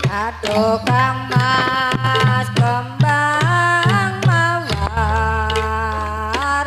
Aduh Kang Mas kembang mawar,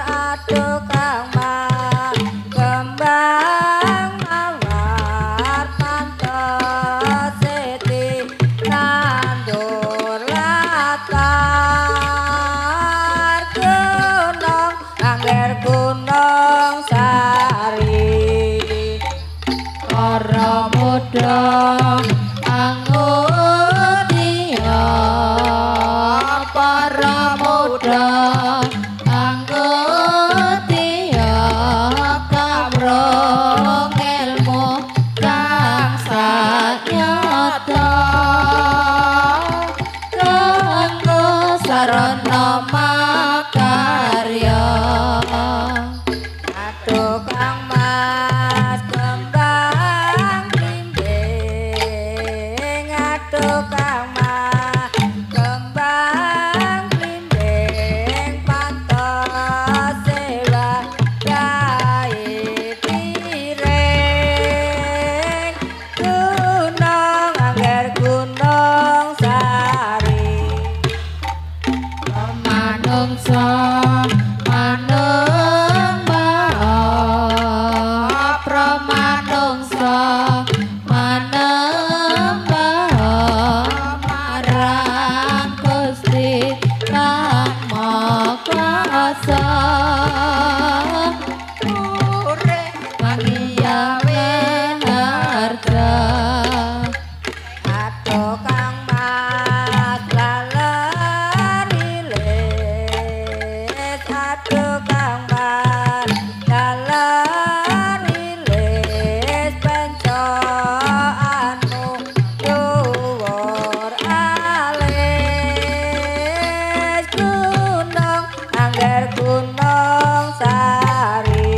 aduh Kang Mas kembang mawar, pantes siti nandur latar gunung angger gunung sari para muda para muda anggotia kamrong ilmu kang sanyata kanggo sarana makarya. Aduh Kang Mas kembang blimbing, aduh Kang Mas kembang blimbing, pantes sewa gawe piring gunung angger gunung sari manungsa manung baha pramanungsa manung baha marang Gusti Kang Makasa urip mangiyawe harta. Aduh Kang Mas lalarilis, aduh Kang Mas lalarilis, pencoanmu dhuwur alis gunung angger gunung sari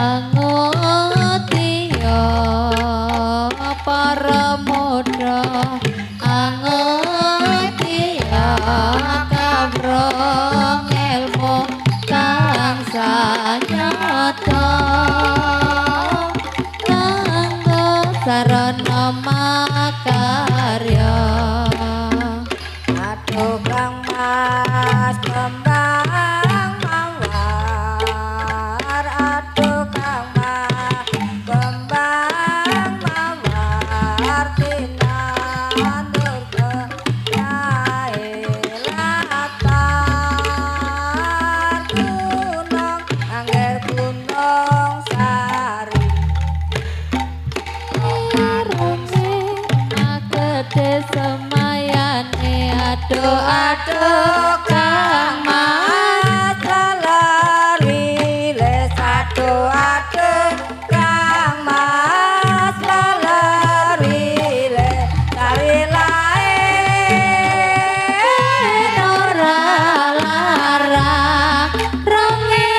angotia para muda angotia kamrong ilmu kang sanyata kanggo sarana makarya. Aduh Kang Mas kembang mawar, aduh Kang Mas kembang mawar, tinandur gawe latar gunung angger gunung sari agede semayane. Aduh aduh Kang Mas lalarilis, aduh aduh Kang Mas lalarilis, sari lae ora larang ronge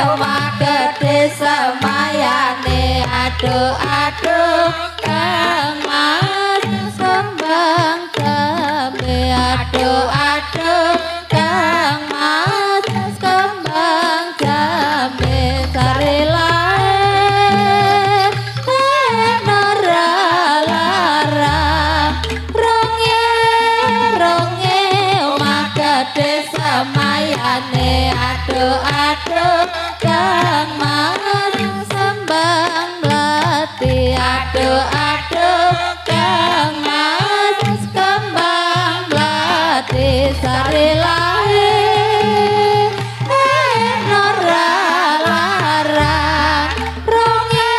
omah gedhe semayane. Aduh aduh Kang Mas kembang jambe, aduh aduh Kang Mas kembang jambe, sari lae ora larang ronge omah gedhe semayane. Aduh aduh Kang Mas sembang mlati, aduh aduh Kang Mas kembang mlati, sari lae ora larang ronge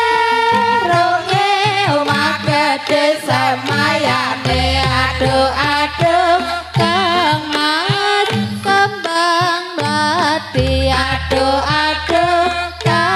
omah gedhe semayane. Aduh aduh Kang Mas kembang mlati, aduh aduh Kang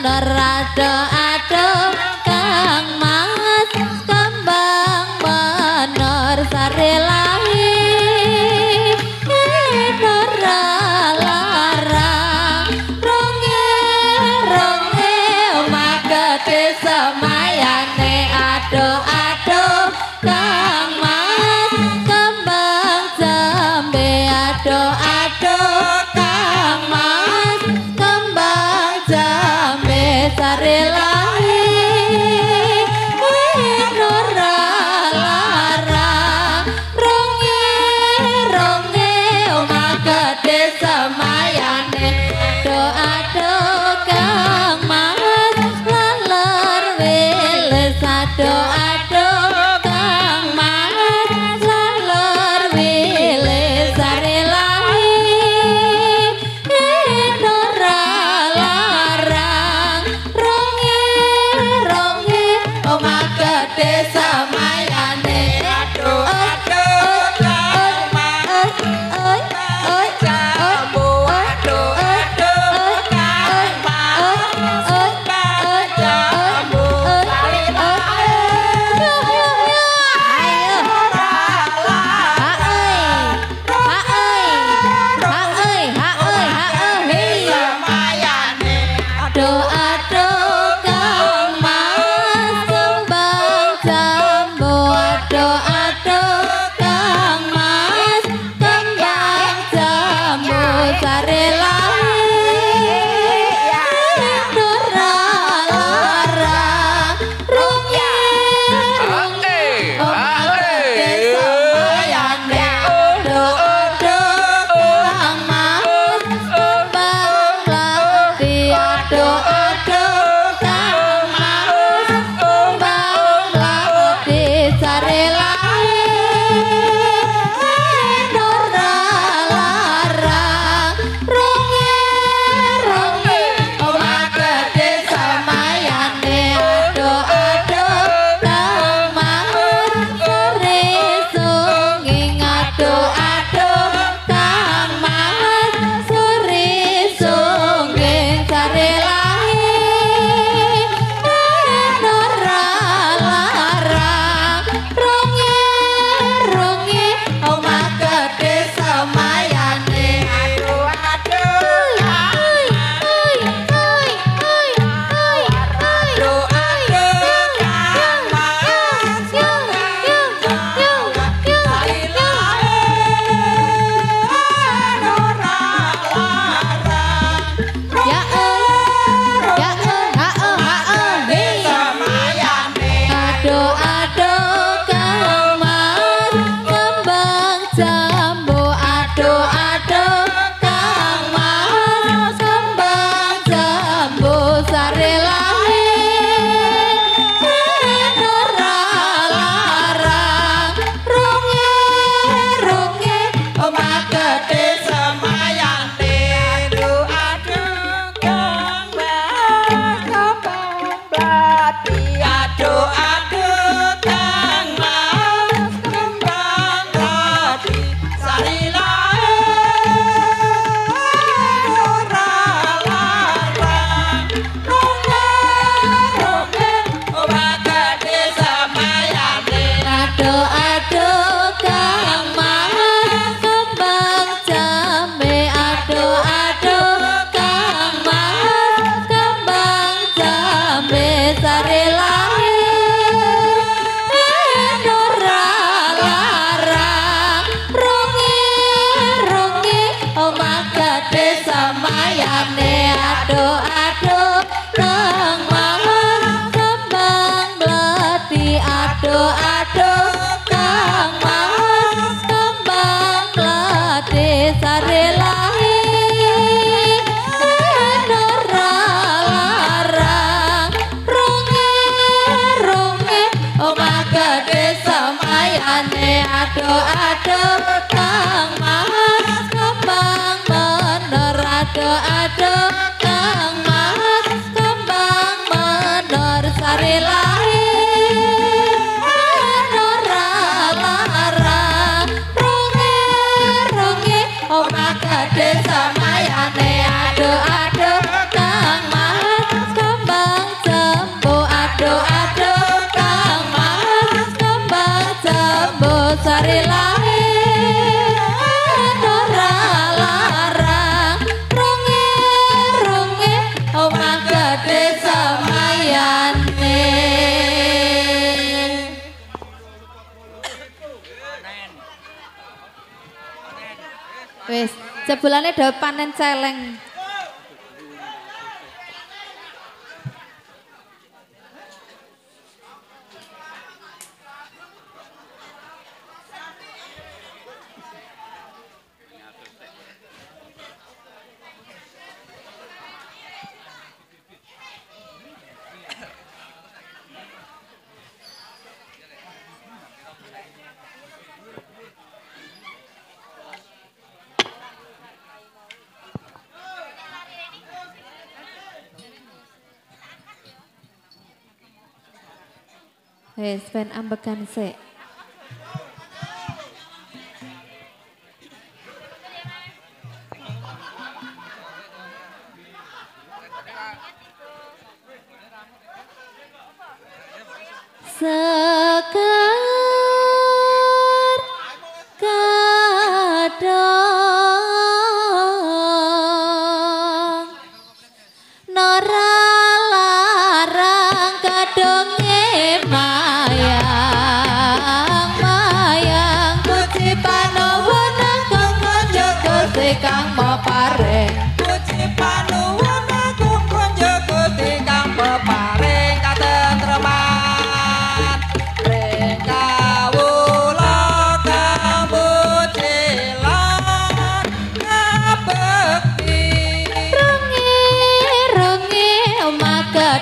nerado ado kang mas kembang menor sare lahi neralarang ronge ronge magete semayane ado ado kang mas kembang jambe ado ado kang mas kembang jambe sare lahi neralarang ronge ronge magete semayane ado ado kang mas laler wilis ado ado kang mas laler wilis sare lahi neralarang ronge ronge magete semayane ado ado kang mas jambu ado ado kang mas jambu sare lahi ado ado kang mas kembang jambu ado ado kang mas kembang jambu sare lahi neralarang ronge ronge magete semayane ado ado kang mas kembang lati ado ado Jebulane do panen celeng. Wes ben ambekan sik. Sekar kadang nora larang kadonge mayang puji panuwun kang konjogo kang peparing puji panuwun kang konjogo kang peparing katentreman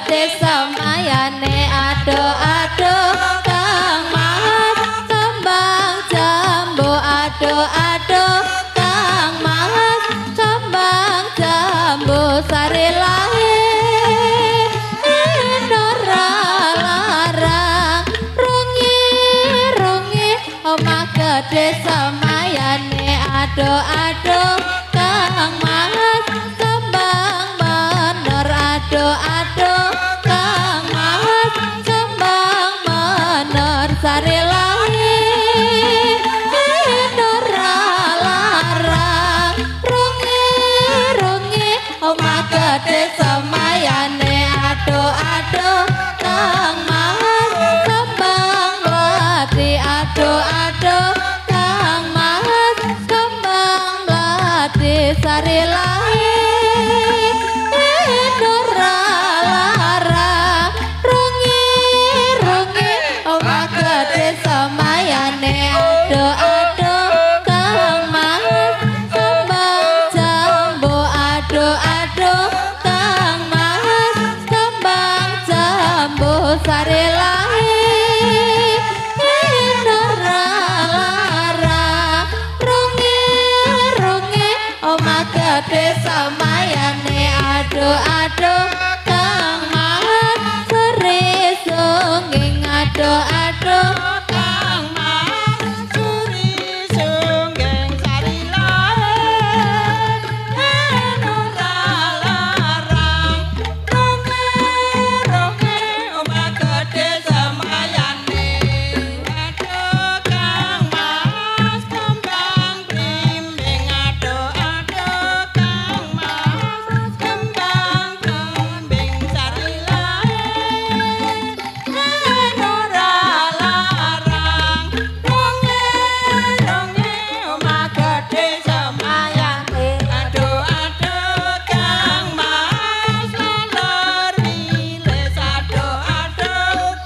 desa mayane ado-ado kang mahat kembang jambu ado-ado kang mahat kembang jambu sari lahe nora larang rungi omah gede samayane ado-ado kang mahat kembang menor ado-ado sari lahi nora larang rungi omah gede samayane ado-ado kang mahat kembang melati ado-ado kang mahat kembang melati sari lahi nora larang rungi omah gede samayane ado-ado kang mahat kembang jambu ado-ado kang mahat kembang jambu sari lahi nora larang rungi omah gede samayane ado-ado kang mahat seri sungging ado-ado kang mahat suri sungging sari lahe nora larang rungi omah gede samayane ado kang mahat kembang blimbing ado-ado kang mahat kembang blimbing sari lahe nora larang rungi omah gede samayane ado-ado kang mahat lelor wilis ado-ado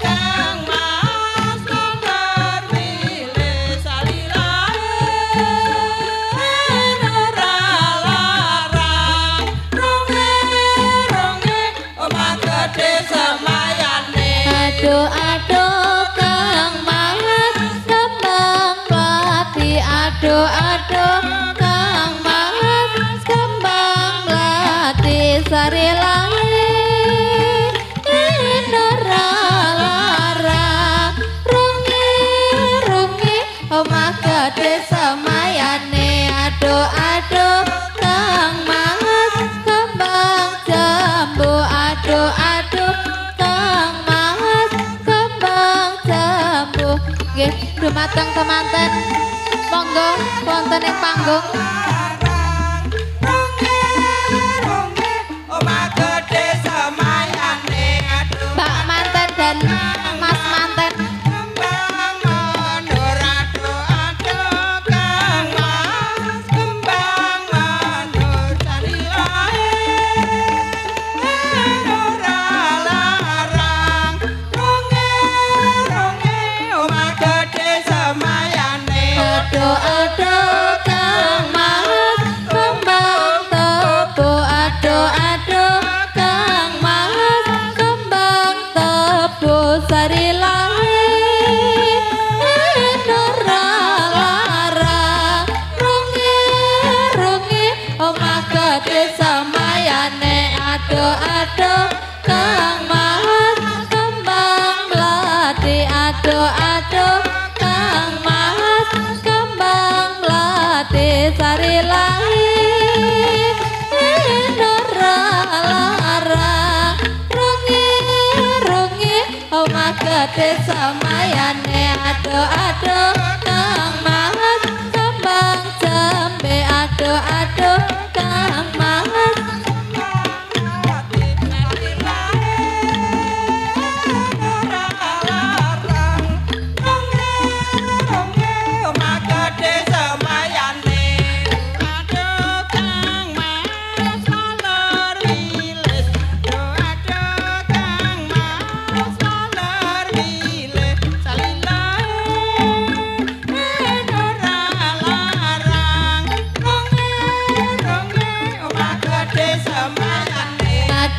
kang mahat lelor wilis sari lahe nora larang rungi omah gede samayane ado-ado kang mahat kembang melati ado-ado kang mahat kembang melati sari lahi nora larang rungi omah gede samayane ado-ado kang mahat kembang jambu ado-ado kang mahat kembang jambu nggih dumateng temanten monggo wonten ing panggung rungi omah gede samayane Mbak manten dan Mas manten kembang menor ado-ado kang mahat kembang gede semayane aduh Kang Mas kembang jembe aduh Kang Mas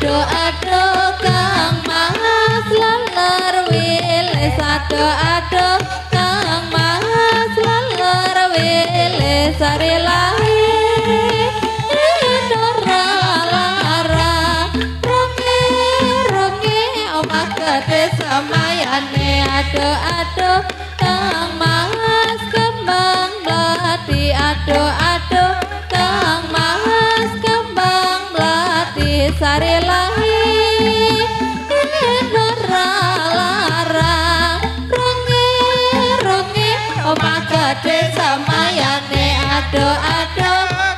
aduh Kang Mas laler wilis aduh Kang Mas laler wilis sari lahi Indora larang rongi omah gede semayane aduh Kang Mas kembang melati aduh Kang Mas kembang melati sari lahi Indora larang rongi omah gede semayane aduh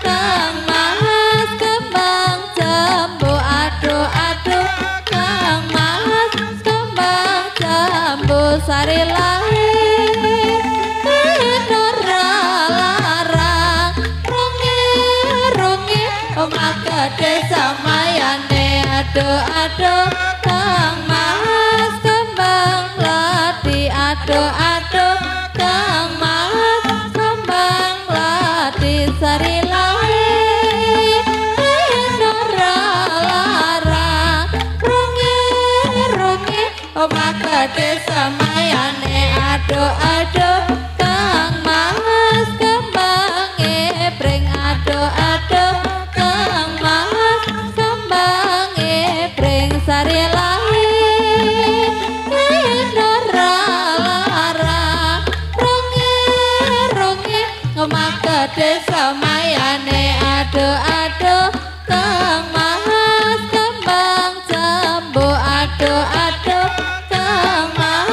Kang Mas kembang jambu aduh Kang Mas kembang jambu sari lahi Indora larang rongi omah gede semayane aduh Kang Mas kembang melati aduh Kang Mas kembang melati sari lahi Indora larang rongi omah gede semayane aduh Kang Mas kembang ebreng aduh Kang Mas kembang ebreng sari lahi Indora larang rongi omah gede semayane aduh Kang Mas kembang jambu aduh Kang Mas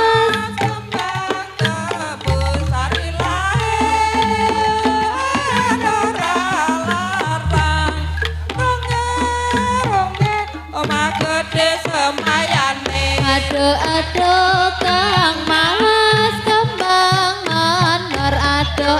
aduh Kang Mas kembang honor aduh